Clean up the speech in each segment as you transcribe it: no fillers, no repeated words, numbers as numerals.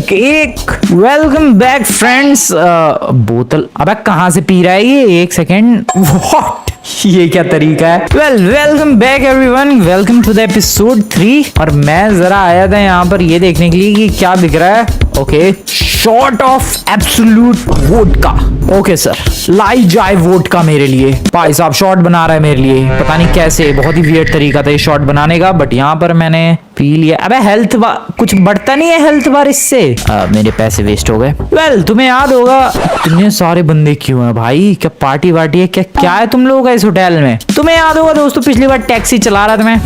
एक एक welcome back friends. बोतल अबे कहाँ से पी रहा है ये? एक सेकेंड, व्हाट, ये क्या तरीका है? Welcome back everyone, welcome to the episode 3। और मैं जरा आया था यहाँ पर ये देखने के लिए कि क्या बिक रहा है। Okay, shot of absolute vodka. Okay sir, लाई जाए वोडका मेरे लिए। भाई साहब शॉट बना रहा है मेरे लिए, पता नहीं कैसे, बहुत ही वियर्ड तरीका था ये शॉट बनाने का, बट यहाँ पर मैंने पी लिया। अबे हेल्थ कुछ बढ़ता नहीं है हेल्थ बार इससे। मेरे पैसे वेस्ट हो गए। तुम्हें याद होगा, इतने सारे बंदे क्यों हैं भाई? क्या पार्टी वार्टी है? क्या है तुम लोग इस होटल में? तुम्हें याद होगा दोस्तों, पिछली बार टैक्सी चला रहा था मैं।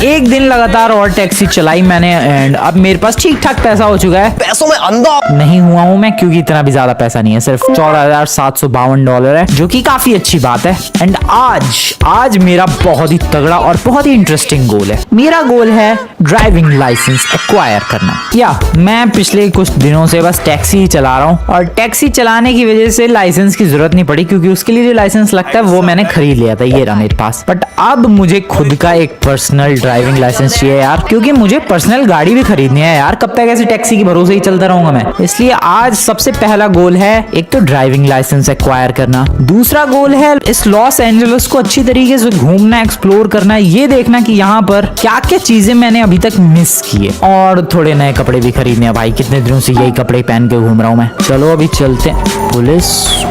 एक दिन लगातार और टैक्सी चलाई मैंने, एंड अब मेरे पास ठीक ठाक पैसा हो चुका है। पैसों में अंधा नहीं हुआ हूँ मैं, क्योंकि इतना भी ज्यादा पैसा नहीं है, सिर्फ $14,752 है, जो कि काफी अच्छी बात है। एंड आज मेरा बहुत ही तगड़ा और बहुत ही इंटरेस्टिंग गोल है। मेरा गोल है ड्राइविंग लाइसेंस एक्वायर करना। मैं पिछले कुछ दिनों से बस टैक्सी ही चला रहा हूँ, और टैक्सी चलाने की वजह से लाइसेंस की जरूरत नहीं पड़ी, क्योंकि उसके लिए जो लाइसेंस लगता है वो मैंने खरीद लिया था, ये रहा मेरे पास। बट अब मुझे खुद का एक पर्सनल ड्राइविंग लाइसेंस चाहिए यार, क्योंकि मुझे पर्सनल गाड़ी भी खरीदनी है यार। कब तक ऐसे टैक्सी के भरोसे ही चलता रहूंगा मैं? इसलिए आज सबसे पहला गोल है एक तो ड्राइविंग लाइसेंस एक्वायर करना। दूसरा गोल है इस लॉस एंजलिस को अच्छी तरीके से घूमना, एक्सप्लोर करना, ये देखना कि यहाँ पर क्या क्या चीजें मैंने अभी तक मिस की है, और थोड़े नए कपड़े भी खरीदने हैं भाई। कितने दिनों से यही कपड़े पहन के घूम रहा हूँ मैं। चलो अभी चलते हैं। पुलिस,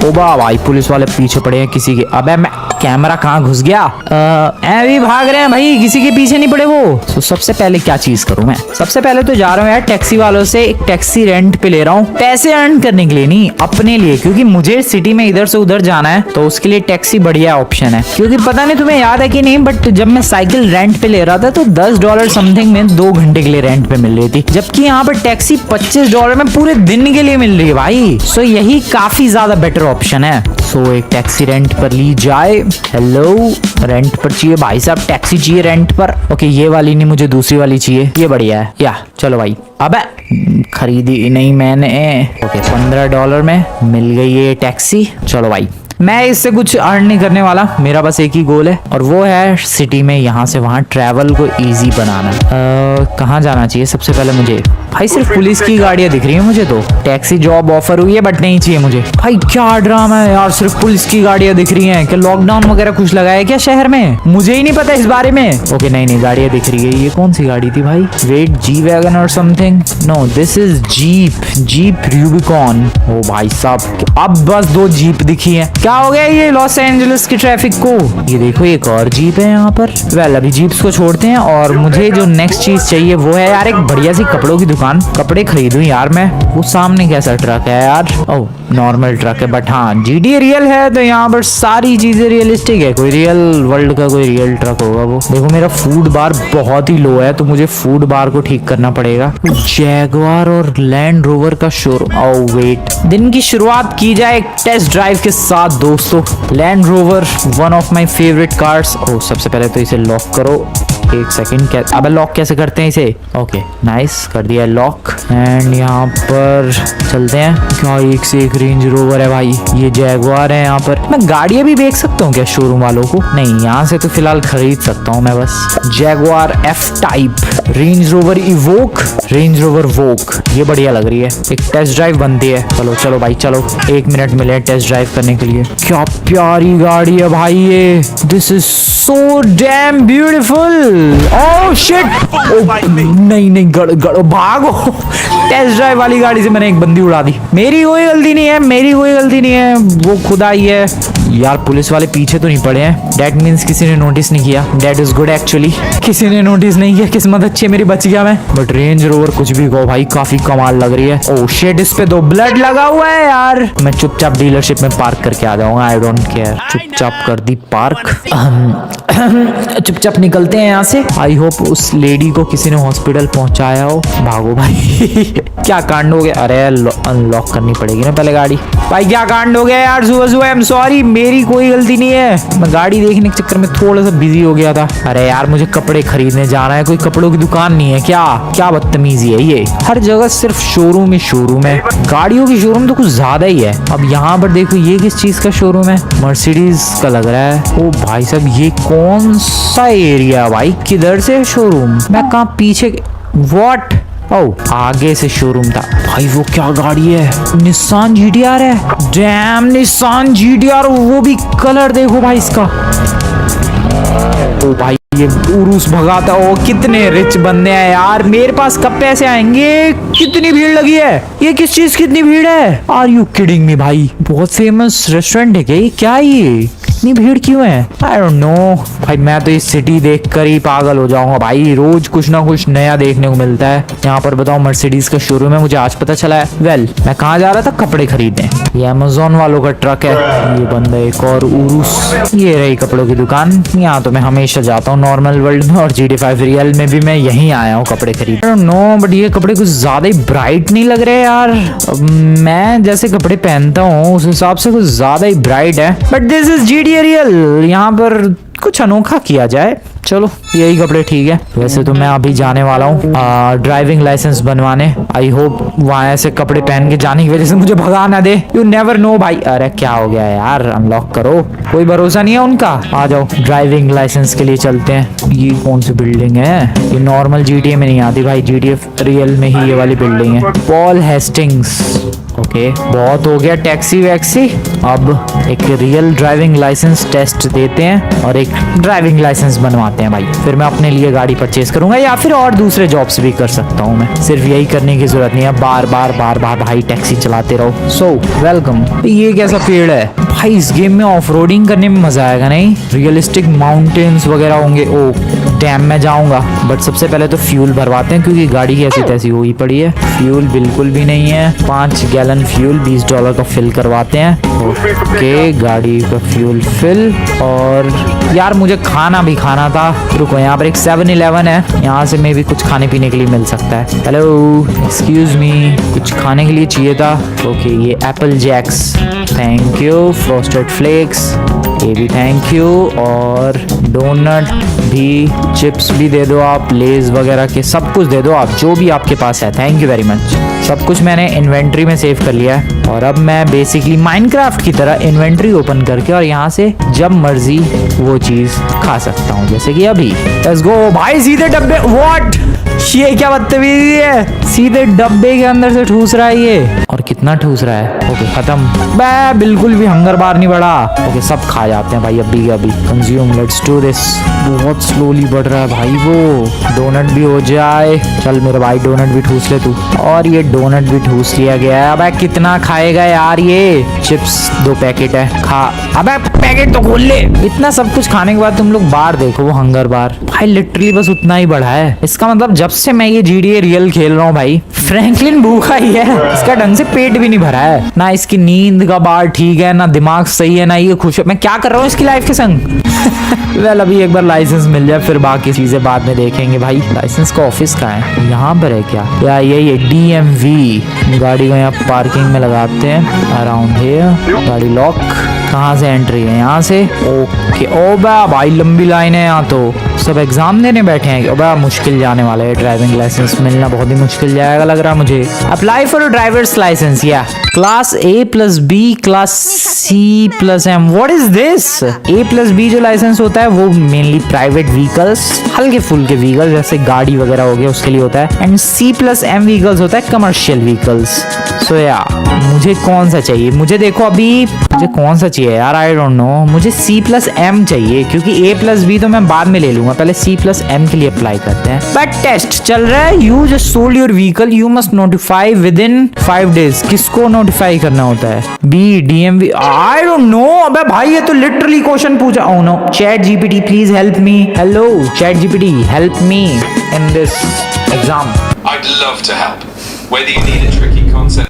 ओबा भाई, पुलिस वाले पीछे पड़े हैं किसी के। अबे मैं कैमरा कहाँ घुस गया? भी भाग रहे हैं भाई, किसी के पीछे नहीं पड़े वो। तो सबसे पहले क्या चीज करूं मैं? सबसे पहले तो जा रहा हूँ यार टैक्सी वालों से एक टैक्सी रेंट पे ले रहा हूँ, पैसे अर्न करने के लिए नहीं, अपने लिए, क्योंकि मुझे सिटी में इधर से उधर जाना है, तो उसके लिए टैक्सी बढ़िया ऑप्शन है। क्योंकि पता नहीं तुम्हें याद है कि नहीं, बट जब मैं साइकिल रेंट पे ले रहा था तो $10 समथिंग में 2 घंटे के लिए रेंट पे मिल रही थी, जबकि यहाँ पर टैक्सी $25 में पूरे दिन के लिए मिल रही है भाई। सो यही काफी ज्यादा बेटर ऑप्शन है। सो एक टैक्सी रेंट पर ली जाए। हेलो, रेंट पर चाहिए भाई साहब, टैक्सी चाहिए रेंट पर। ओके, ये वाली नहीं, मुझे दूसरी वाली चाहिए, ये बढ़िया है। या चलो भाई, अबे खरीदी नहीं मैंने। ओके, $15 में मिल गई ये टैक्सी। चलो भाई, मैं इससे कुछ अर्न नहीं करने वाला, मेरा बस एक ही गोल है, और वो है सिटी में यहाँ से वहाँ ट्रैवल को इजी बनाना। कहाँ जाना चाहिए सबसे पहले मुझे? भाई सिर्फ पुलिस की गाड़ियाँ दिख रही है मुझे तो। टैक्सी जॉब ऑफर हुई है बट नहीं चाहिए मुझे। भाई क्या ड्रामा है यार, सिर्फ पुलिस की गाड़ियाँ दिख रही हैं। क्या लॉकडाउन वगैरह कुछ लगा है क्या शहर में? मुझे ही नहीं पता इस बारे में। ओके, नहीं गाड़ियाँ दिख रही है। ये कौन सी गाड़ी थी भाई? वेट, जी वैगन और something? No, this is jeep Rubicon. ओ भाई साहब, अब बस 2 जीप दिखी है। क्या हो गया ये लॉस एंजलिस की ट्रैफिक को? ये देखो एक और जीप है यहाँ पर। अभी जीप्स को छोड़ते हैं, और मुझे जो नेक्स्ट चीज चाहिए वो है यार एक बढ़िया सी कपड़ों की दुकान। कपड़े खरीदूं यार मैं। वो सामने कैसा ट्रक है यार? ओह, नॉर्मल ट्रक है, बट हाँ जीडी रियल है, तो यहाँ पर सारी चीजें रियलिस्टिक है। कोई रियल वर्ल्ड का कोई रियल ट्रक होगा वो। देखो मेरा फूड बार बहुत ही लो है, तो मुझे फूड बार को ठीक करना पड़ेगा। जैगवार और लैंड रोवर का शोरूम। ओह वेट, दिन की शुरुआत की जाए एक टेस्ट ड्राइव के साथ दोस्तों। Land Rover, one of my favourite cars. Oh, सबसे पहले तो इसे लॉक करो। एक सेकंड, क्या अबे लॉक कैसे करते हैं इसे? ओके नाइस, कर दिया लॉक। एंड यहाँ पर चलते हैं। क्या एक से एक रेंज रोवर है भाई, ये जैगवार है। यहाँ पर मैं गाड़ियाँ भी बेच सकता हूँ क्या शोरूम वालों को? नहीं, यहाँ से तो फिलहाल खरीद सकता हूँ मैं बस। Jaguar F type, Range Rover Evoque, Range Rover Evoque, ये बढ़िया लग रही है। एक टेस्ट ड्राइव बनती है। चलो भाई चलो, 1 मिनट मिले टेस्ट ड्राइव करने के लिए। क्या प्यारी गाड़ी है भाई ये। This is so damn beautiful. Oh shit, नहीं गड़ो, भागो। टेस्ट ड्राइव वाली गाड़ी से मैंने एक बंदी उड़ा दी। मेरी कोई गलती नहीं है, वो खुदा ही है यार। पुलिस वाले पीछे तो नहीं पड़े हैं, दैट मीन्स किसी ने नोटिस नहीं किया। दैट इज गुड एक्चुअली, किसी ने नोटिस नहीं किया, किस्मत अच्छी है मेरी, बच गया मैं। बट रेंज रोवर कुछ भी कहो भाई, काफी कमाल लग रही है। ओह शिट, इस पे 2 ब्लड लगा हुआ है यार। मैं चुपचाप डीलरशिप में पार्क करके आ जाऊंगा, आई डोंट केयर। चुपचाप कर दी पार्क। चुपचाप निकलते हैं यहाँ से। आई होप उस लेडी को किसी ने हॉस्पिटल पहुंचाया हो। भागो भाई। क्या कांड हो गया? अरे अनलॉक करनी पड़ेगी ना पहले गाड़ी। भाई क्या कांड हो गया यार, सुबह आई एम सॉरी, मेरी कोई गलती नहीं है। मैं गाड़ी देखने के चक्कर में थोड़ा सा बिजी हो गया था। अरे यार मुझे कपड़े खरीदने जाना है, कोई कपड़ों की दुकान नहीं है क्या? क्या बदतमीजी है ये, हर जगह सिर्फ शोरूम ही शोरूम है। गाड़ियों की शोरूम तो कुछ ज्यादा ही है। अब यहाँ पर देखो, ये किस चीज का शोरूम है? मर्सिडीज का लग रहा है। ओ भाई साहब, ये कौन सा एरिया भाई? किधर से शोरूम? मैं कहाँ पीछे? व्हाट? ओ आगे से शोरूम था भाई। वो क्या गाड़ी है? निसान GTR है। डैम, निसान GTR, वो भी कलर देखो भाई इसका। ओ भाई ये उरूस भगाता। ओ कितने रिच बंदे हैं यार, मेरे पास कब पैसे आएंगे? कितनी भीड़ लगी है, ये किस चीज की इतनी भीड़ है? आर यू किडिंग मी भाई? बहुत फेमस रेस्टोरेंट है क्या ये? क्या ये इतनी भीड़ क्यों है? आई डोंट नो भाई, मैं तो इस सिटी देखकर ही पागल हो जाऊंगा भाई। रोज कुछ ना कुछ नया देखने को मिलता है यहाँ पर। बताओ मर्सिडीज का शोरूम है, मुझे आज पता चला है। वेल मैं कहाँ जा रहा था? कपड़े खरीदने। ये अमेजोन वालों का ट्रक है। ये बंदा एक और उरूस। ये रही कपड़ों की दुकान। यहाँ तो मैं हमेशा जाता हूँ नॉर्मल वर्ल्ड में, और GT5 रियल में भी मैं यहीं आया हूँ कपड़े खरीद। आई डोंट नो बट ये कपड़े कुछ ज्यादा ही ब्राइट नहीं लग रहे यार। मैं जैसे कपड़े पहनता हूँ उस हिसाब से कुछ ज्यादा ही ब्राइट है। But this is GT real, यहाँ पर कुछ अनोखा किया जाए। चलो यही कपड़े ठीक है। वैसे तो मैं अभी जाने वाला हूँ ड्राइविंग लाइसेंस बनवाने। आई होप वहाँ ऐसे कपड़े पहन के जाने की वजह से मुझे भगा ना दे। यू नेवर नो भाई। अरे क्या हो गया यार, अनलॉक करो, कोई भरोसा नहीं है उनका। आ जाओ ड्राइविंग लाइसेंस के लिए चलते हैं। ये कौन सी बिल्डिंग है? ये नॉर्मल GTA में नहीं आती भाई, GTA रियल में ही ये वाली बिल्डिंग है। Paul Hastings. ओके बहुत हो गया टैक्सी वैक्सी। अब एक रियल ड्राइविंग लाइसेंस टेस्ट देते हैं और एक ड्राइविंग लाइसेंस बनवाते हैं भाई। फिर मैं अपने लिए गाड़ी परचेज करूंगा, या फिर और दूसरे जॉब्स भी कर सकता हूँ मैं। सिर्फ यही करने की जरूरत नहीं है, बार बार भाई टैक्सी चलाते रहो। So welcome. ये कैसा पेड़ है भाई? इस गेम में ऑफ रोडिंग करने में मजा आएगा नहीं? रियलिस्टिक माउंटेन्स वगैरह होंगे। ओ डैम में जाऊंगा, बट सबसे पहले तो फ्यूल भरवाते हैं क्योंकि गाड़ी की ऐसी तैसी हुई पड़ी है। फ्यूल बिल्कुल भी नहीं है। 5 गैलन फ्यूल $20 का फिल करवाते हैं। ओके गाड़ी का फ्यूल फिल। और यार मुझे खाना भी खाना था। रुको, यहाँ पर एक 7-Eleven है, यहाँ से मे भी कुछ खाने पीने के लिए मिल सकता है। हेलो एक्सक्यूज मी, कुछ खाने के लिए चाहिए था। ओके ये apple jacks, thank you. Frosted flakes, ये भी थैंक यू। और डोनट भी, चिप्स भी दे दो आप, लेज वगैरह के सब कुछ दे दो आप, जो भी आपके पास है। Thank you very much. सब कुछ मैंने इन्वेंट्री में सेव कर लिया है और अब मैं बेसिकली माइनक्राफ्ट की तरह इन्वेंट्री ओपन करके और यहाँ से जब मर्जी वो चीज खा सकता हूँ, जैसे कि अभी। लेट्स गो भाई, सीधे डब्बे। व्हाट, ये क्या बदतमीजी है? सीधे डब्बे के अंदर से ठूस रहा है ये। और कितना ठूस रहा है? ओके खत्म। बे बिल्कुल भी हंगर बार नहीं बढ़ा। ओके सब खा जाते हैं भाई अभी अभी। Consume, let's do this. बहुत स्लोली बढ़ रहा है भाई वो। डोनट भी हो जाए। चल मेरे भाई डोनट भी ठूस ले तू। और ये डोनट भी ठूस लिया गया है। अबे कितना खाएगा यार ये? चिप्स 2 पैकेट है, खा। अबे पैकेट तो खोल ले। इतना सब कुछ खाने के बाद तुम लोग बार देखो, वो हंगर बार भाई लिटरली बस उतना ही बढ़ा है। इसका मतलब जब से मैं ये GTA रियल खेल रहा हूँ भाई, फ्रैंकलिन भूखा ही है। इसका ढंग से पेट भी नहीं भरा है, ना इसकी नींद का बार ठीक है, ना दिमाग सही है, ना ये खुश है। मैं क्या कर रहा हूँ इसकी लाइफ के संग? वेल अभी एक बार लाइसेंस मिल जाए फिर बाकी चीजें बाद में देखेंगे भाई। लाइसेंस का ऑफिस कहाँ है? यहाँ पर है क्या? या यही DMV। गाड़ी को यहाँ पार्किंग में लगाते हैं अराउंड हियर। गाड़ी लॉक। कहाँ से एंट्री है? यहाँ से। ओके। ओ भाई लंबी लाइन है यहाँ तो। सब एग्जाम देने बैठे हैं। बड़ा मुश्किल जाने वाला है, ड्राइविंग लाइसेंस मिलना बहुत ही मुश्किल जाएगा लग रहा है मुझे। अप्लाई फॉर ड्राइवर्स लाइसेंस या class A+B, class C+M। What is this? A+B जो लाइसेंस होता है वो मेनली प्राइवेट व्हीकल्स, हल्के फुल्के व्हीकल जैसे गाड़ी वगैरह हो गया उसके लिए होता है। एंड C+M व्हीकल्स होता है कमर्शियल व्हीकल्स। सो या मुझे कौन सा चाहिए? मुझे देखो अभी मुझे कौन सा चाहिए यार? आई डोंट नो। मुझे C+M चाहिए क्योंकि A+B तो मैं बाद में ले लूंगा, पहले C+M के लिए अप्लाई करते हैं। बट टेस्ट चल रहा है। You just sold your vehicle, you must notify within 5 days। किसको नोटिफाई करना होता है? DMV। I don't know. अबे भाई ये तो लिटरली क्वेश्चन पूछा। Oh no. Chat GPT please help me. Hello chat GPT help me in this exam. I'd love to help. Whether you need a tricky concept.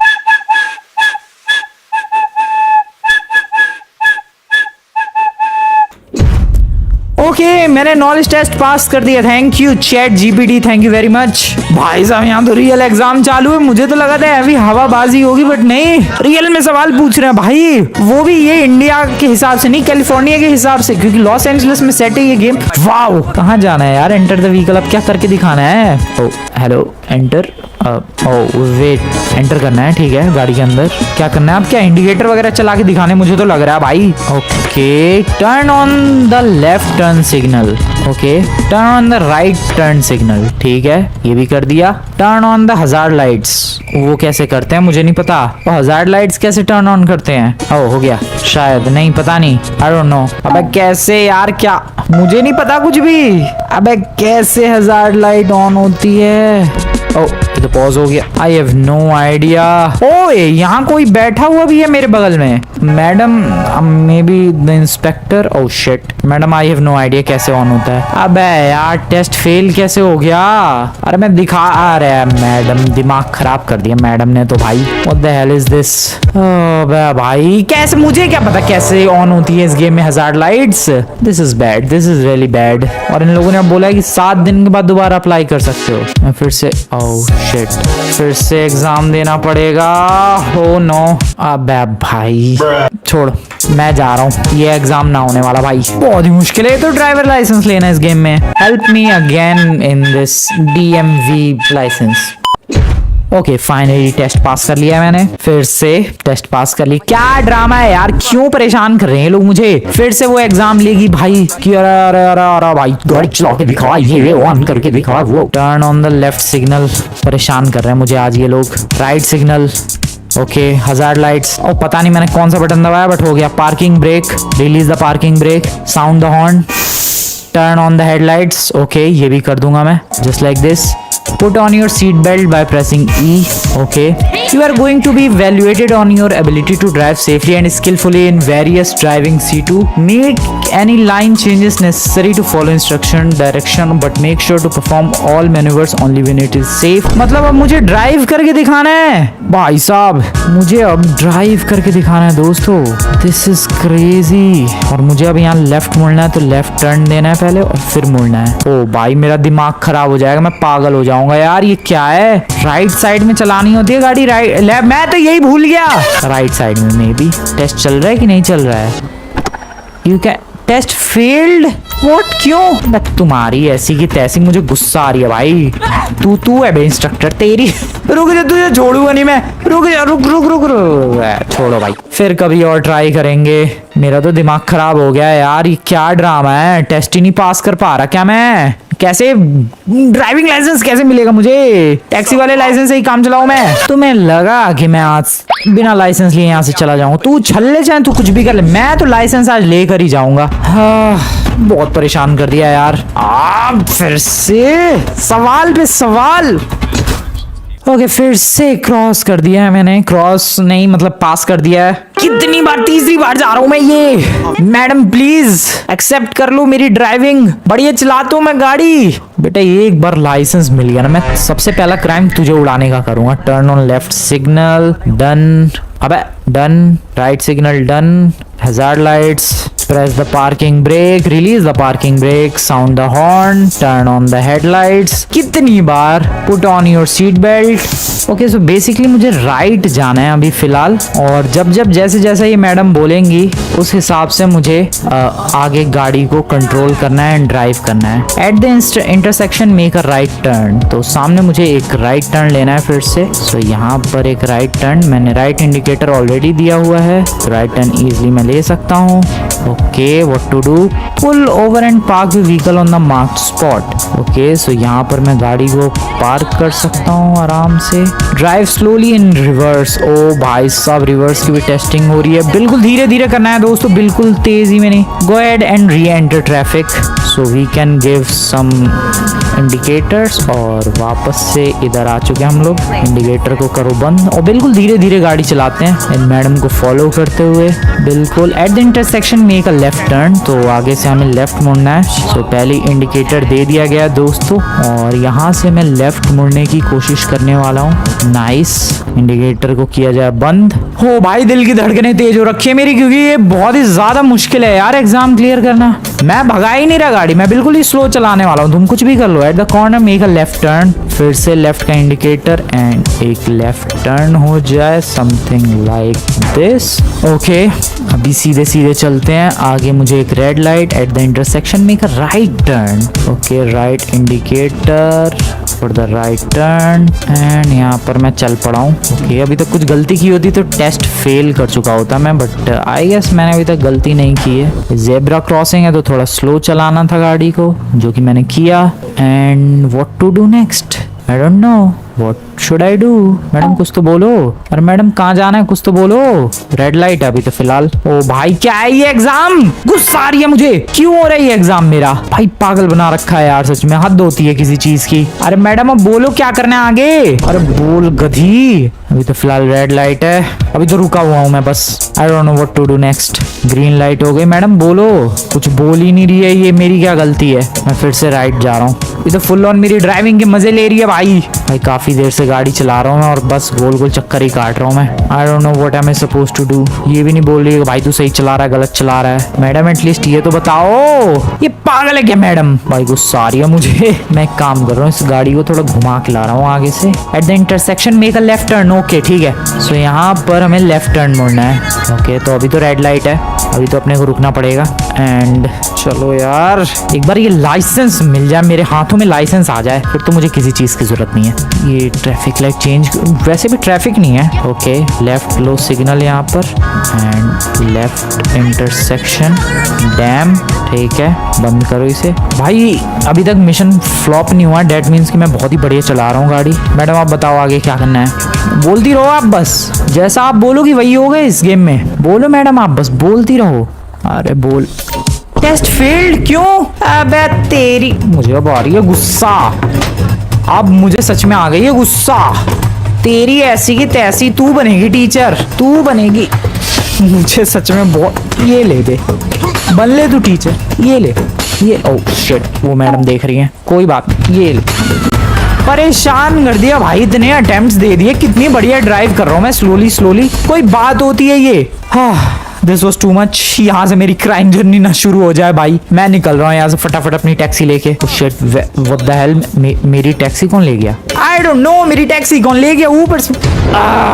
Okay मैंने knowledge test pass कर दिया। Thank you chat GPT, thank you very much. भाई साहब यहाँ तो real exam चालू है। मुझे तो लगा था अभी हवाबाजी होगी बट नहीं, रियल में सवाल पूछ रहे हैं भाई। वो भी ये इंडिया के हिसाब से नहीं, कैलिफोर्निया के हिसाब से, क्योंकि लॉस एंजलिस में सेट है ये गेम। वाओ कहाँ जाना है यार? Enter the vehicle. अब क्या करके दिखाना है? ओ हेलो एंटर। वेट, एंटर करना है, ठीक है। गाड़ी के अंदर क्या करना है? अब क्या इंडिकेटर वगैरह चला के दिखाने मुझे तो लग रहा है भाई। Okay, turn on the left turn signal. Okay, turn on the right turn signal, ठीक है, ये भी कर दिया। Turn on the hazard lights, वो कैसे करते हैं मुझे नहीं पता। वो हजार्ड लाइट्स कैसे टर्न ऑन करते हैं? ओ हो गया शायद, नहीं पता नहीं, आई डोंट नो। अबे कैसे यार, क्या मुझे नहीं पता कुछ भी। अबे कैसे हजार्ड लाइट ऑन होती है? ओ ये तो पॉज हो गया। I have no idea. ओए यहाँ कोई बैठा हुआ भी है मेरे बगल में। Madam, may be the inspector. Oh shit madam, I have no idea कैसे ऑन होता है। अबे यार टेस्ट फेल कैसे हो गया? अरे मैं दिखा आ रहा है। मैडम दिमाग खराब कर दिया मैडम ने तो भाई। What the hell is this? अबे भाई कैसे, मुझे क्या पता कैसे ऑन होती है इस गेम में hazard lights. This is bad, this is really bad. और इन लोगों ने अब बोला है कि 7 दिन के बाद दोबारा अप्लाई कर सकते हो। मैं फिर से शिट, फिर से एग्जाम देना पड़ेगा। हो नो, अबे भाई छोड़, मैं जा रहा हूँ, ये एग्जाम ना होने वाला भाई। बहुत ही मुश्किल है तो ड्राइवर लाइसेंस लेना इस गेम में। Help me again in this DMV license. Okay finally test pass कर लिया मैंने। फिर से टेस्ट पास कर ली। क्या ड्रामा है यार, क्यों परेशान कर रहे हैं लोग मुझे? फिर से वो एग्जाम लेगी भाई कि अरे अरे अरे अरे भाई गाड़ी चला के दिखा, ये ऑन करके दिखा, वो turn on the left signal. परेशान कर रहे हैं मुझे आज ये लोग। Right signal, okay, hazard lights. ओ पता नहीं मैंने कौन सा बटन दबाया बट हो गया। Parking brake, release the parking brake, sound the horn, turn on the headlights. Okay ये भी कर दूंगा मैं, just like this. Put on your seat belt by pressing E. Okay. You are going to be evaluated on your ability to drive safely and skillfully in various driving C2. Make any line changes necessary to follow instruction direction, but make sure to perform all maneuvers only when it is safe. मतलब अब मुझे drive करके दिखाना है भाई साहब, मुझे अब ड्राइव करके दिखाना है दोस्तों। This is crazy. और मुझे अब यहाँ लेफ्ट मुड़ना है तो लेफ्ट टर्न देना है पहले और फिर मुड़ना है। ओ भाई मेरा दिमाग खराब हो जाएगा, मैं पागल हो जाऊंगा यार। ये क्या है? राइट साइड में चलानी होती है गाड़ी, राइट लेफ्ट, मैं तो यही भूल गया। राइट साइड में मे बी। टेस्ट चल रहा है कि नहीं चल रहा है? You can test failed. What, क्यों? तुम्हारी ऐसी की तैसी, मुझे गुस्सा आ रही है भाई। तू है बे इंस्ट्रक्टर, तेरी रुक जा, तुझे छोड़ूंगा नहीं मैं। रुक जा, रुक छोड़ो भाई, फिर कभी और ट्राई करेंगे। मेरा तो दिमाग खराब हो गया यार, ये क्या ड्रामा है? टेस्ट ही नहीं पास कर पा रहा क्या मैं? कैसे ड्राइविंग लाइसेंस कैसे मिलेगा मुझे? टैक्सी वाले लाइसेंस से ही काम चलाऊं मैं? तुम्हें लगा कि मैं आज बिना लाइसेंस लिए यहाँ से चला जाऊं? तू छल्ले चाहे तू कुछ भी कर ले, मैं तो लाइसेंस आज लेकर ही जाऊंगा। बहुत परेशान कर दिया यार। फिर से सवाल पे सवाल। ओके फिर से क्रॉस कर दिया है मैंने। क्रॉस नहीं मतलब पास कर दिया है। कितनी बार, तीसरी बार जा रहा हूं मैं ये। मैडम प्लीज एक्सेप्ट कर लो मेरी ड्राइविंग, बढ़िया चलाता हूं मैं गाड़ी। बेटा एक बार लाइसेंस मिल गया ना, मैं सबसे पहला क्राइम तुझे उड़ाने का करूंगा। Turn on left signal, done. अबे done, right signal done, hazard lights, press the parking brake, release the parking brake, sound the horn, turn on the headlights। कितनी बार? put on your seat belt। Okay so basically मुझे right जाना है अभी फिलहाल, और जब जब जैसे जैसे ये मैडम बोलेंगी उस हिसाब से मुझे आगे गाड़ी को कंट्रोल करना है एंड ड्राइव करना है। At the intersection make a right turn, तो सामने मुझे एक राइट टर्न लेना है फिर से। सो यहाँ पर एक राइट टर्न, मैंने राइट इंडिकेटर ऑलरेडी दिया हुआ है, राइट टर्न इजिली मैं ले सकता हूँ। Okay what to do? Pull over and park the vehicle on the marked spot. Okay so यहाँ पर मैं गाड़ी को पार्क कर सकता हूँ आराम से। Drive slowly in reverse. ओ भाई साहब रिवर्स की भी टेस्टिंग हो रही है। बिल्कुल धीरे धीरे करना है दोस्तों, बिल्कुल तेजी में नहीं। Go ahead and re enter traffic, so we can give some indicators. और वापस से इधर आ चुके हैं हम लोग। इंडिकेटर को करो बंद और बिल्कुल धीरे धीरे गाड़ी चलाते हैं मैडम को फॉलो करते हुए। बिल्कुल at the intersection make a left turn, तो आगे से हमें लेफ्ट मुड़ना है। सो पहले इंडिकेटर दे दिया गया दोस्तों, और यहाँ से मैं लेफ्ट मुड़ने की कोशिश करने वाला हूँ। नाइस, इंडिकेटर को किया जाए बंद। हो भाई दिल की धड़कनें तेज हो रखी है मेरी, क्योंकि ये बहुत ही ज्यादा मुश्किल है यार एग्जाम क्लियर करना। मैं भगा ही नहीं रहा गाड़ी, मैं बिल्कुल ही स्लो चलाने वाला हूँ, तुम कुछ भी कर लो। At the corner make a left turn, फिर से लेफ्ट का इंडिकेटर एंड एक लेफ्ट टर्न हो जाए, समथिंग लाइक दिस। ओके अभी सीधे सीधे चलते हैं आगे। मुझे एक red light, at the intersection make a right turn. Okay right indicator for the right turn and यहाँ पर मैं चल पड़ा हूँ। ओके, अभी तक कुछ गलती की होती तो टेस्ट फेल कर चुका होता मैं, बट आई गेस मैंने अभी तक गलती नहीं की है। जेब्रा क्रॉसिंग है तो थोड़ा स्लो चलाना था गाड़ी को, जो कि मैंने किया। And what to do next, I don't know what should I do. Madam कुछ तो बोलो। अरे मैडम कहाँ जाना है, कुछ तो बोलो। रेड लाइट है अभी तो फिलहाल। ओ भाई क्या है ये एग्जाम, गुस्सा आ रही है मुझे। क्यों हो रहा है ये एग्जाम मेरा? भाई पागल बना रखा है यार, सच में हद होती है किसी चीज की। अरे मैडम अब बोलो क्या करना है आगे। अरे बोल गधी। अभी तो फिलहाल रेड लाइट है, अभी तो रुका हुआ हूँ मैं बस। I don't know what to do next. Green light हो गई। मैडम बोलो, कुछ बोल ही नहीं रही है, ये मेरी क्या गलती है? मैं फिर से राइट जा रहा हूँ। ये तो फुल ऑन मेरी ड्राइविंग के मजे ले रही है भाई। काफी देर से गाड़ी चला रहा हूँ मैं और बस गोल गोल चक्कर ही काट रहा हूँ मैं। I don't know what am I suppose to do. ये भी नहीं बोल रही है भाई तू सही चला रहा है गलत चला रहा है। मैडम एटलीस्ट ये तो बताओ, ये पागल है क्या मैडम? भाई गुस्सा आ रही है मुझे। मैं एक काम कर रहा हूँ, इस गाड़ी को थोड़ा घुमा के ला रहा हूँ आगे से। At the intersection make a left turn. Okay ठीक है, सो यहाँ पर हमें लेफ्ट टर्न मुड़ना है। ओके तो अभी तो रेड लाइट है, अभी तो अपने को रुकना पड़ेगा। एंड चलो यार, एक बार ये लाइसेंस मिल जाए, मेरे हाथों में लाइसेंस आ जाए, फिर तो मुझे किसी चीज की जरूरत नहीं है। ये ट्रैफिक लाइट चेंज, वैसे भी ट्रैफिक नहीं है। ओके लेफ्ट लो सिग्नल यहाँ पर एंड लेफ्ट इंटरसेक्शन डैम। ठीक है बंद करो इसे। भाई अभी तक मिशन फ्लॉप नहीं हुआ, डेट मीन्स कि मैं बहुत ही बढ़िया चला रहा हूँ गाड़ी। मैडम आप बताओ आगे क्या करना है। बोलती रहो आप बस, जैसा आप बोलोगी वही होगा इस गेम में। बोलो मैडम आप बस बोलती रहो। अरे बोल। टेस्ट फेल्ड क्यों? अबे तेरी, मुझे अब आ रही है गुस्सा। अब मुझे सच में आ गई है गुस्सा। तेरी ऐसी की तैसी तू बनेगी टीचर, तू बनेगी। मुझे सच में बहुत, ये ले दे, बन ले तू टीचर, ये ले ये। ओह शिट, वो मैडम देख रही हैं, कोई बात नहीं, ये ले। परेशान कर दिया भाई, इतने अटेम्प्ट्स दे दिए। कितनी बढ़िया ड्राइव कर रहा हूँ मैं, स्लोली स्लोली। कोई बात होती है ये? हाँ दिस वॉज टू मच। यहाँ से मेरी क्राइम जर्नी ना शुरू हो जाए भाई। मैं निकल रहा हूँ यहाँ से फटाफट अपनी टैक्सी लेके। शिट व्हाट द हेल, मेरी टैक्सी कौन ले गया? आई डोंट नो मेरी टैक्सी कौन ले गया ऊपर से।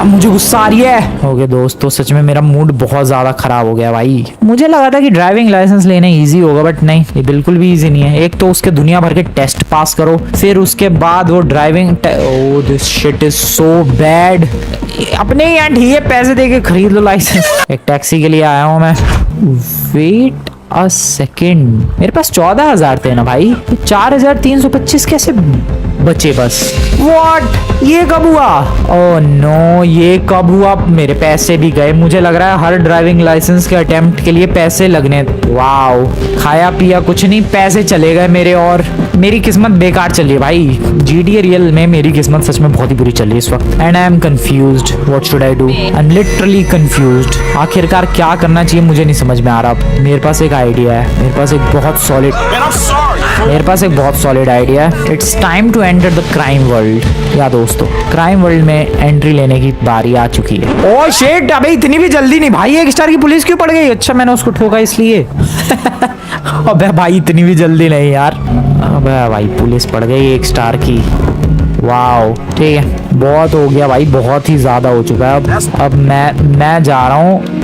मुझे गुस्सा आ रही है। ओके दोस्तों सच में मेरा मूड बहुत ज्यादा खराब हो गया भाई। मुझे लगा था कि ड्राइविंग लाइसेंस लेना इजी होगा, बट नहीं, ये बिल्कुल भी इजी नहीं है। एक तो उसके दुनिया भर के टेस्ट पास करो, फिर उसके बाद वो driving. Oh this shit is so bad. अपने ही यहाँ ठीक है, पैसे दे के खरीद लो लाइसेंस। एक टैक्सी के लिए आया हूँ मैं। वेट अ सेकेंड, मेरे पास 14,000 थे ना भाई, 4,325 कैसे बचे बस? व्हाट, ये कब हुआ? ओह नो, ये कब हुआ? मेरे पैसे भी गए। मुझे लग रहा है हर ड्राइविंग लाइसेंस के अटेम्प्ट के लिए पैसे लगने। वाओ, खाया पिया कुछ नहीं, पैसे चले गए मेरे और मेरी किस्मत बेकार चली है भाई। GTA रियल में मेरी किस्मत सच में बहुत ही बुरी चल रही है इस वक्त। And I am confused, what should I do? I am literally confused. आखिरकार क्या करना चाहिए मुझे नहीं समझ में आ रहा। मेरे पास एक आइडिया है, मेरे पास एक बहुत सॉलिड आइडिया है। It's time to enter the crime world. या दोस्तों, क्राइम वर्ल्ड में एंट्री लेने की बारी आ चुकी है। ओह शिट, अबे इतनी भी जल्दी नहीं भाई, 1 स्टार की पुलिस क्यों पड़ गई? अच्छा मैंने उसको ठोका इसलिए। अबे भाई इतनी भी जल्दी नहीं यार। अबे भाई पुलिस पड़ गई 1 स्टार की। वाओ ठीक है, बहुत हो गया भाई, बहुत ही ज्यादा हो चुका है। अब मैं जा रहा हूँ।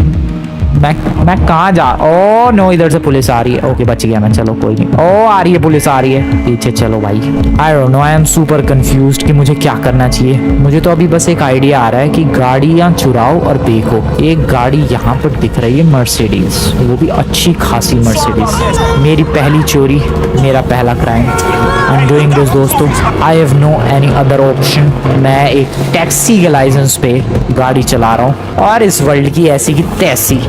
मैं कहाँ जा? ओ नो, इधर से पुलिस आ रही है। ओके बच गया मैं, चलो कोई नहीं। ओ आ रही है पुलिस, आ रही है पीछे, चलो भाई। आई don't no, I am super confused कि मुझे क्या करना चाहिए। मुझे तो अभी बस एक आइडिया आ रहा है कि गाड़ियाँ चुराओ और बेचो। एक गाड़ी यहाँ पर दिख रही है, मर्सिडीज, वो भी अच्छी खासी मर्सिडीज। मेरी पहली चोरी, मेरा पहला crime. I am doing this दोस्तों, I have no any other option. मैं एक टैक्सी के लाइसेंस पे गाड़ी चला रहा हूँ और इस वर्ल्ड की ऐसी की तैसी।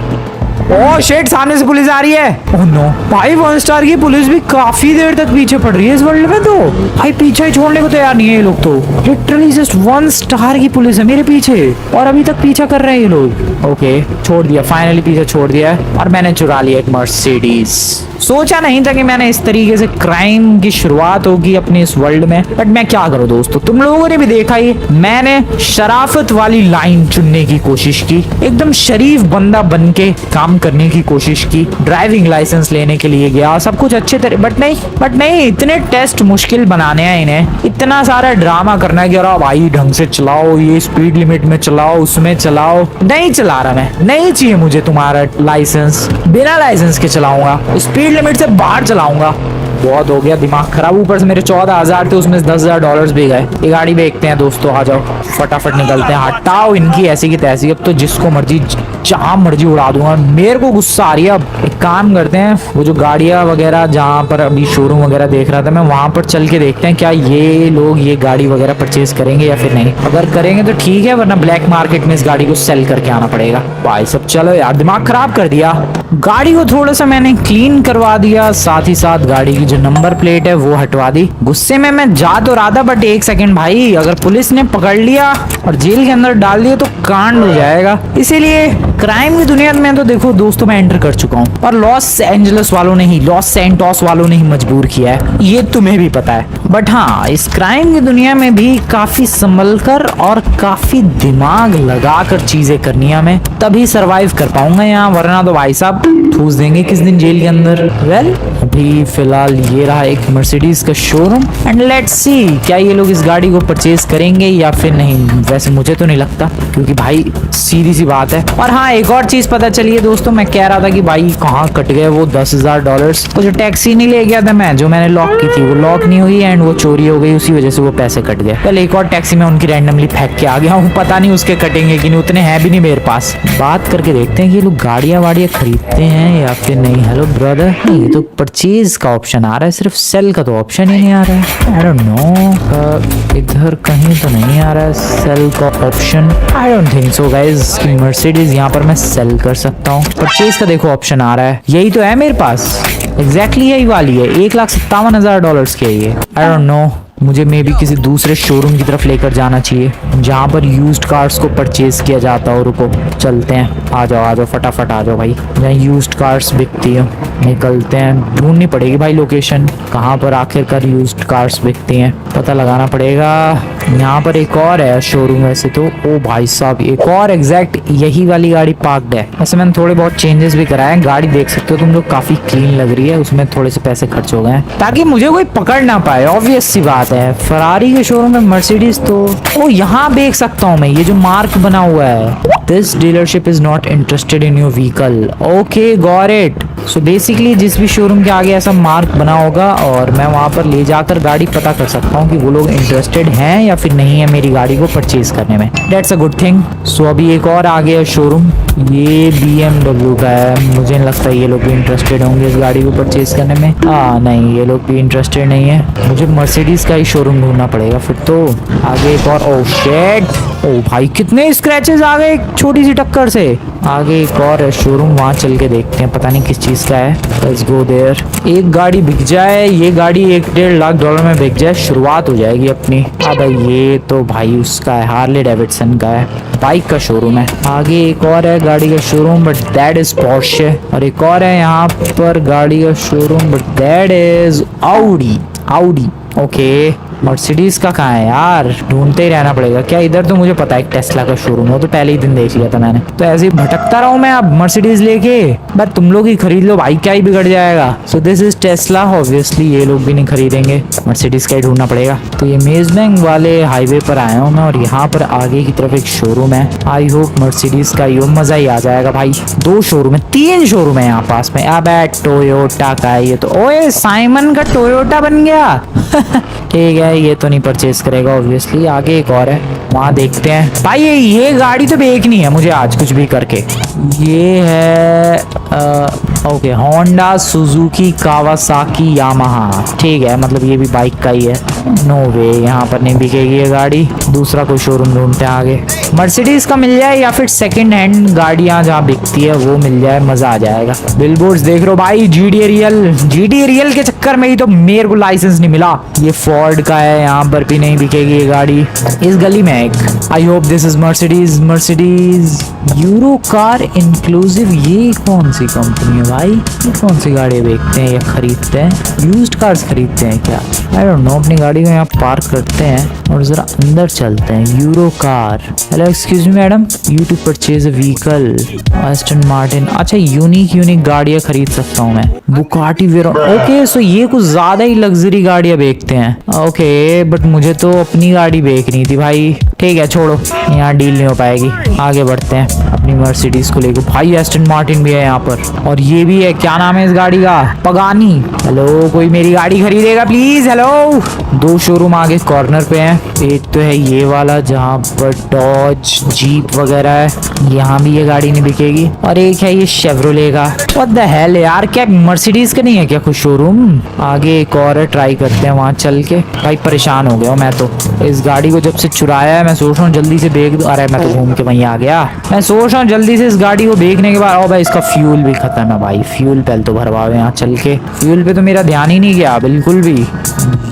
ओह शिट, सामने से पुलिस आ रही है। ओह नो भाई, 1 स्टार की पुलिस भी काफी देर तक पीछे पड़ रही है इस वर्ल्ड में। तो भाई पीछे ही छोड़ने को तैयार नहीं है ये लोग। तो लिटरली जस्ट 1 स्टार की पुलिस है मेरे पीछे और अभी तक पीछा कर रहे हैं ये लोग। ओके छोड़ दिया, फाइनली पीछे छोड़ दिया है और मैंने चुरा लिया एक मर्सिडीज। सोचा नहीं था कि मैंने इस तरीके से क्राइम की शुरुआत होगी अपने इस वर्ल्ड में, बट मैं क्या करूं दोस्तों, तुम लोगों ने भी देखा ही, मैंने शराफत वाली लाइन चुनने की कोशिश की, एकदम शरीफ बंदा बन के काम करने की कोशिश की, ड्राइविंग लाइसेंस लेने के लिए गया, सब कुछ अच्छे तरह, बट नहीं, इतने टेस्ट मुश्किल बनाने हैं इन्हें, इतना सारा ड्रामा करना है कि अरे भाई ढंग से चलाओ, ये स्पीड लिमिट में चलाओ, उसमें चलाओ। नहीं चला रहा मैं, नहीं चाहिए मुझे तुम्हारा लाइसेंस, बिना लाइसेंस के चलाऊंगा, स्पीड लिमिट से बाहर चलाऊंगा। बहुत हो गया, दिमाग खराब। ऊपर से मेरे 14,000 थे, उसमें से $10,000 भी गए। ये गाड़ी बेचते हैं दोस्तों, आ जाओ फटाफट निकलते हैं। हटाओ इनकी ऐसी की तैसी, अब तो जिसको मर्जी जहाँ मर्जी उड़ा दूंगा। मेरे को गुस्सा आ रही है। अब एक काम करते हैं, वो जो गाड़ियाँ वगैरह जहाँ पर अभी शोरूम वगैरह देख रहा था मैं, वहां पर चल के देखते हैं क्या ये लोग ये गाड़ी वगैरह परचेज करेंगे या फिर नहीं। अगर करेंगे तो ठीक है, वरना ब्लैक मार्केट में इस गाड़ी को सेल करके आना पड़ेगा। भाई सब चलो यार, दिमाग खराब कर दिया। गाड़ी को थोड़ा सा मैंने क्लीन करवा दिया, साथ ही साथ गाड़ी की जो नंबर प्लेट है वो हटवा दी। गुस्से में मैं जा तो रहा था, बट एक सेकंड भाई, अगर पुलिस ने पकड़ लिया और जेल के अंदर डाल दिया तो कांड हो जाएगा। इसीलिए क्राइम की दुनिया में तो देखो दोस्तों मैं एंटर कर चुका हूँ, और लॉस एंजल्स वालों ने ही, लॉस सैंटोस वालों ने ही मजबूर किया है, ये तुम्हें भी पता है। बट हाँ, इस क्राइम की दुनिया में भी काफी संभल कर और काफी दिमाग लगाकर चीजें करनी है हमें, तभी सरवाइव कर पाऊंगा यहाँ, वरना तो भाई साहब ठूस देंगे किस दिन जेल के अंदर। वेल अभी फिलहाल ये रहा एक मर्सिडीज का शोरूम, एंड लेट्स सी क्या ये लोग इस गाड़ी को परचेज करेंगे या फिर नहीं। वैसे मुझे तो नहीं लगता, क्योंकि भाई सीधी सी बात है। और हाँ, एक और चीज पता चली है दोस्तों, मैं कह रहा था कि भाई कहाँ कट गए वो $10,000। तो जो टैक्सी नहीं ले गया था मैं, जो मैंने लॉक की थी, वो लॉक नहीं हुई एंड वो चोरी हो गई, उसी वजह से वो पैसे कट गए। कल एक और टैक्सी में उनकी रैंडमली फेंक के आ गया हूँ, पता नहीं उसके कटेंगे कि नहीं, उतने हैं भी नहीं मेरे पास। बात करके देखते हैं कि ये लोग गाड़ियाँ वाड़ियाँ खरीदते हैं या फिर नहीं। हेलो ब्रदर, ये तो परचेज का ऑप्शन आ रहा है, सिर्फ सेल का तो ऑप्शन ही नहीं आ रहा है। आई डोंट नो, इधर कहीं तो नहीं आ रहा है सेल का option. I don't think so guys कि मर्सिडीज यहाँ पर मैं सेल कर सकता हूँ। परचेज का देखो ऑप्शन आ रहा है, यही तो है मेरे पास, एग्जैक्टली यही वाली है। $1,57,000 की है ये। आई डोंट नो, मुझे मे भी किसी दूसरे शोरूम की तरफ लेकर जाना चाहिए जहाँ पर यूज्ड कार्स को परचेज किया जाता हो। रुको चलते हैं, आ जाओ फटाफट आ जाओ भाई, जहाँ यूज्ड कार्स बिकती है। निकलते हैं, ढूंढनी पड़ेगी भाई लोकेशन, कहाँ पर आखिरकार यूज्ड कार्स बिकती हैं, पता लगाना पड़ेगा। यहाँ पर एक और है शोरूम वैसे तो, ओ भाई साहब एक और एग्जैक्ट यही वाली गाड़ी पार्क्ड है। वैसे मैंने थोड़े बहुत चेंजेस भी कराए हैं, गाड़ी देख सकते हो तुम लोग, काफी क्लीन लग रही है। उसमें थोड़े से पैसे खर्च हो गए हैं ताकि मुझे कोई पकड़ ना पाए, ऑब्वियस सी बात है। फरारी के शोरूम में मर्सिडीज तो ओ यहाँ देख सकता हूँ मैं, ये जो मार्क बना हुआ है, this dealership is not interested in your vehicle. Okay got it. So basically जिस भी शोरूम के आगे ऐसा मार्क बना होगा और मैं वहां पर ले जाकर गाड़ी पता कर सकता हूँ कि वो लोग इंटरेस्टेड हैं या फिर नहीं है मेरी गाड़ी को परचेज करने में। That's a good thing. So अभी एक और आ गया शोरूम, ये BMW का है। मुझे नहीं लगता ये लोग भी इंटरेस्टेड होंगे इस गाड़ी को परचेज करने में। नहीं, ये लोग भी इंटरेस्टेड नहीं है। मुझे मर्सिडीज का ही शोरूम ढूंढना पड़ेगा फिर तो। आगे एक और, ओह शिट, ओ भाई कितने स्क्रैचेस आ गए एक छोटी सी टक्कर से। आगे एक और है शोरूम, वहां चल के देखते हैं, पता नहीं किस चीज का है। Let's go there. एक गाड़ी बिक जाए, ये गाड़ी $1.5 लाख में बिक जाए, शुरुआत हो जाएगी अपनी। अब ये तो भाई उसका है, हार्ले डेविडसन का है, बाइक का शोरूम है। आगे एक और है गाड़ी का showroom, but that is Porsche. और एक और है यहाँ पर गाड़ी का showroom, but that is Audi. Okay, Mercedes का कहाँ है यार, ढूंढते ही रहना पड़ेगा। क्या इधर तो मुझे पता है टेस्ला का शोरूम है, वो तो पहले ही दिन देख लिया था मैंने। तो ऐसे ही भटकता रहूं मैं अब मर्सिडीज लेके, बस तुम लोग ही खरीद लो भाई, क्या ही बिगड़ जाएगा। So this is Tesla, obviously ये लोग भी नहीं खरीदेंगे, मर्सिडीज का ही ढूंढना पड़ेगा। तो ये मेजबैंक वाले हाईवे पर आया हूँ मैं, और यहाँ पर आगे की तरफ एक शोरूम है। आई होप मर्सिडीज का यो मजा ही आ जाएगा भाई। 2 शोरूम है, 3 शोरूम है यहाँ पास में। अब टोयोटा का है ये तो, ओए साइमन का टोयोटा बन गया। ठीक है, ये तो नहीं परचेज करेगा ऑब्वियसली। आगे एक और है, वहां देखते हैं भाई। ये गाड़ी तो बेचनी है मुझे आज कुछ भी करके। ये है okay, Honda, Suzuki, Kawasaki, Yamaha. ठीक है, मतलब ये भी बाइक का ही है। नो वे, यहाँ पर नहीं बिकेगी ये गाड़ी, दूसरा कोई शोरूम ढूंढते हैं आगे। मर्सिडीज का मिल जाए या फिर सेकंड हैंड गाड़ियां जहाँ बिकती है वो मिल जाए, मजा आ जाएगा। बिलबोर्ड्स देख लो भाई, GTA रियल के चक्कर में ही तो मेरे को लाइसेंस नहीं मिला। ये फोर्ड का है, यहाँ पर भी नहीं बिकेगी ये गाड़ी। इस गली में एक, I hope this is Mercedes euro car inclusive. ये कौन सी कंपनी है भाई, ये कौन सी गाड़ी बेचते हैं या खरीदते हैं? यूज्ड कार्स खरीदते हैं क्या? आई डोंट नो। अपनी गाड़ी को यहाँ पार्क करते हैं और जरा अंदर चलते हैं। Euro car, hello excuse me madam, you to purchase a vehicle, aston martin. अच्छा, यूनिक गाड़ियाँ खरीद सकता हूँ मैं। Bugatti Veyron, okay. सो ये कुछ ज्यादा ही लग्जरी गाड़ियाँ बेचते हैं। ओके, बट मुझे तो अपनी गाड़ी बेचनी थी भाई, ठीक है छोड़ो, यहाँ डील नहीं हो पाएगी। आगे बढ़ते हैं अपनी मर्सिडीज को लेकर। भाई एस्टन मार्टिन भी है यहाँ पर, और ये भी है, क्या नाम है इस गाड़ी का, पगानी। हेलो, कोई मेरी गाड़ी खरीदेगा प्लीज? हेलो। 2 शोरूम आगे कॉर्नर पे हैं। एक तो है ये वाला जहाँ पर डॉज जीप वगैरह है, यहाँ भी ये गाड़ी नहीं बिकेगी। और एक है ये शेवरोले का। व्हाट द हेल यार, क्या मर्सिडीज का नहीं है क्या कुछ शोरूम? आगे एक और है, ट्राई करते हैं वहाँ चल के। भाई परेशान हो गया हूँ मैं तो, इस गाड़ी को जब से चुराया है। मैं सोच रहा हूँ जल्दी से बेच दूं। अरे मैं तो घूम के वहीं आ गया। मैं सोच रहा हूँ जल्दी से इस गाड़ी को बेचने के बाद, ओ भाई इसका फ्यूल भी खत्म है भाई, फ्यूल पहले तो भरवाओ यहाँ चल के। फ्यूल पे तो मेरा ध्यान ही नहीं गया बिल्कुल भी।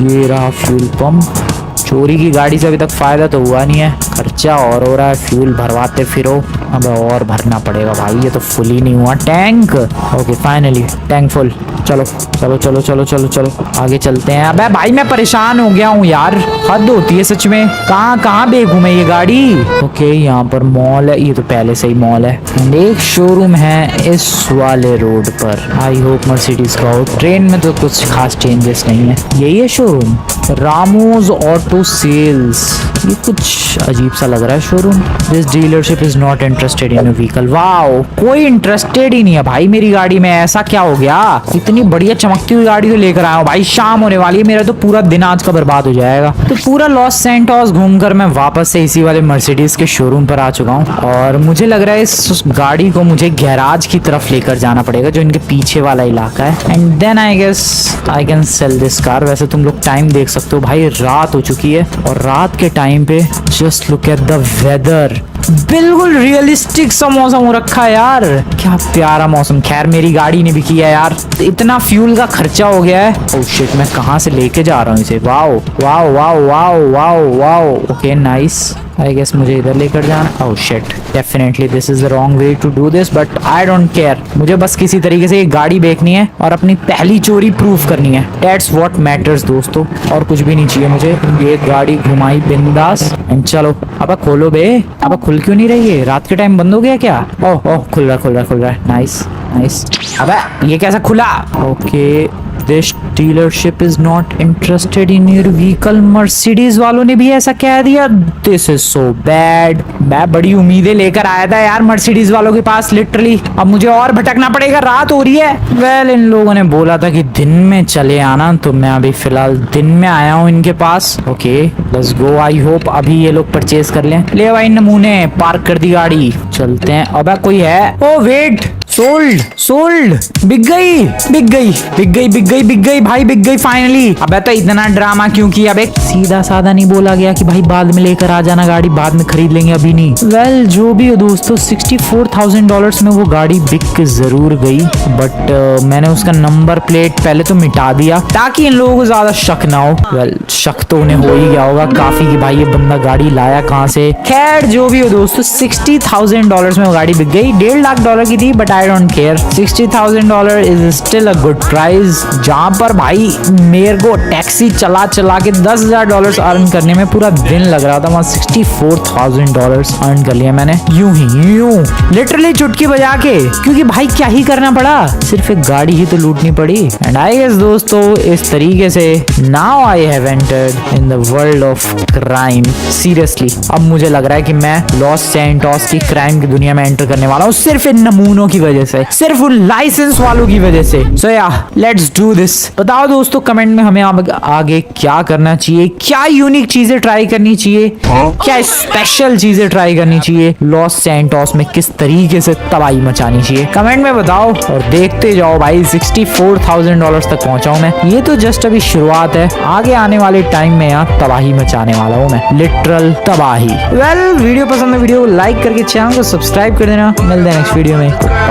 ये रहा फ्यूल पंप। चोरी की गाड़ी से अभी तक फायदा तो हुआ नहीं है, खर्चा और हो रहा है। फ्यूल भरवाते फिरो, अब और भरना पड़ेगा भाई, ये तो फुल ही नहीं हुआ tank. Okay finally tank full. चलो चलो चलो चलो चलो चलो आगे चलते हैं। अबे भाई मैं परेशान हो गया हूँ यार, हद होती है सच में। कहाँ कहाँ देखूं मैं ये गाड़ी? ओके यहाँ पर मॉल है, ये तो पहले से ही मॉल है। एंड एक शोरूम है इस वाले रोड पर। आई होप मर्सिडीज का हो। ट्रेन में तो कुछ खास चेंजेस नहीं है। यही है शोरूम, रामोस ऑटो सेल्स। ये कुछ अजीब सा लग रहा है showroom. This dealership is not interested in vehicle. Wow, कोई इंटरेस्टेड ही नहीं है भाई मेरी गाड़ी में। ऐसा क्या हो गया? इतनी बढ़िया चमकती हुई गाड़ी तो लेकर आया हूँ भाई। शाम होने वाली है, मेरा तो पूरा दिन आज का बर्बाद हो जाएगा। तो पूरा लॉस सैंटोस घूमकर मैं वापस से इसी वाले मर्सिडीज के शोरूम पर आ चुका हूँ। और मुझे लग रहा है इस गाड़ी को मुझे गैराज की तरफ लेकर जाना पड़ेगा, जो इनके पीछे वाला इलाका है। And then I guess I can sell this car. वैसे तुम लोग टाइम देख सकते हो भाई, रात हो चुकी है। और रात के टाइम पे just look at the weather, बिल्कुल रियलिस्टिक सा मौसम हो रखा है यार। क्या प्यारा मौसम। खैर मेरी गाड़ी ने भी किया यार, इतना फ्यूल का खर्चा हो गया है। ओह शिट, मैं कहाँ से लेके जा रहा हूँ इसे? Wow wow wow wow wow wow. Okay nice. I guess मुझे इधर लेकर जाना। Oh shit, definitely this is the wrong way to do this, but I don't care. मुझे बस किसी तरीके से ये गाड़ी बेचनी है और अपनी पहली चोरी प्रूव करनी है। दैट्स व्हाट मैटर्स दोस्तों, और कुछ भी नहीं चाहिए मुझे। ये गाड़ी घुमाई बिंदास एंड चलो। अब खोलो बे, अब खुल क्यों नहीं रही है? रात के टाइम बंद हो गया क्या? ओह ओह, खुल रहा खुल रहा खुल रहा है। Nice nice. अबे ये कैसा खुला? Okay, this dealership is not interested in your vehicle. Mercedes वालों ने भी ऐसा कह दिया। This is so bad. मैं बड़ी उम्मीदें लेकर आया था यार मर्सिडीज वालों के पास, लिटरली। अब मुझे और भटकना पड़ेगा, रात हो रही है। वेल इन लोगों ने बोला था कि दिन में चले आना, तो मैं अभी फिलहाल दिन में आया हूँ इनके पास। Okay let's go. I hope अभी ये लोग परचेज कर लें। ले भाई नमूने, पार्क कर दी गाड़ी, चलते हैं। अब कोई है? ओ वेट, सोल्ड सोल्ड, बिक गई बिक गई बिक गई बिक गई बिक गई भाई, बिक गई फाइनली। अबे तो इतना ड्रामा क्यों किया बे? सीधा साधा नहीं बोला गया कि भाई बाद में लेकर आ जाना गाड़ी, बाद में खरीद लेंगे, अभी नहीं। वेल जो भी हो दोस्तों, $64,000 में वो गाड़ी बिक के जरूर गई, बट मैंने उसका नंबर प्लेट पहले तो मिटा दिया ताकि इन लोगों को ज्यादा शक ना हो। वेल शक तो उन्हें हो ही गया होगा काफी कि भाई ये बंदा गाड़ी लाया कहाँ से। खैर जो भी हो दोस्तों, $60,000 में वो गाड़ी बिक गई। $1.5 लाख की थी, but I don't care. $60,000 is still a good price, जहां पर भाई मेरे को टैक्सी चला चला के $10,000 अर्न करने में पूरा दिन लग रहा था, वहां $64,000 अर्न कर लिया मैंने यूं ही, यूं लिटरली चुटकी बजा के। क्योंकि भाई क्या ही करना पड़ा, सिर्फ एक गाड़ी ही तो लूटनी पड़ी। एंड आई गेस दोस्तों इस तरीके से now I have entered in the world of crime. Seriously अब मुझे लग रहा है कि मैं लॉस सैंटोस की क्राइम की दुनिया में एंटर करने वाला हूँ, सिर्फ इन नमूनों की वजह से, सिर्फ उन लाइसेंस वालों की वजह से। सो या लेट्स डू दिस। बताओ दोस्तों कमेंट में हमें आगे क्या करना चाहिए, क्या यूनिक चीजें ट्राई करनी चाहिए, क्या स्पेशल चीजें ट्राई करनी चाहिए, लॉस सैंटोस में किस तरीके से तबाही मचानी चाहिए, कमेंट में बताओ। और देखते जाओ भाई, $64,000 तक पहुंचा हूं मैं। ये तो जस्ट अभी शुरुआत है, आगे आने वाले टाइम में यहाँ तबाही मचाने वाला हूँ मैं, लिटरल तबाही। वेल वीडियो पसंद है, वीडियो को लाइक करके चैनल को सब्सक्राइब कर देना। मिलते हैं नेक्स्ट वीडियो में।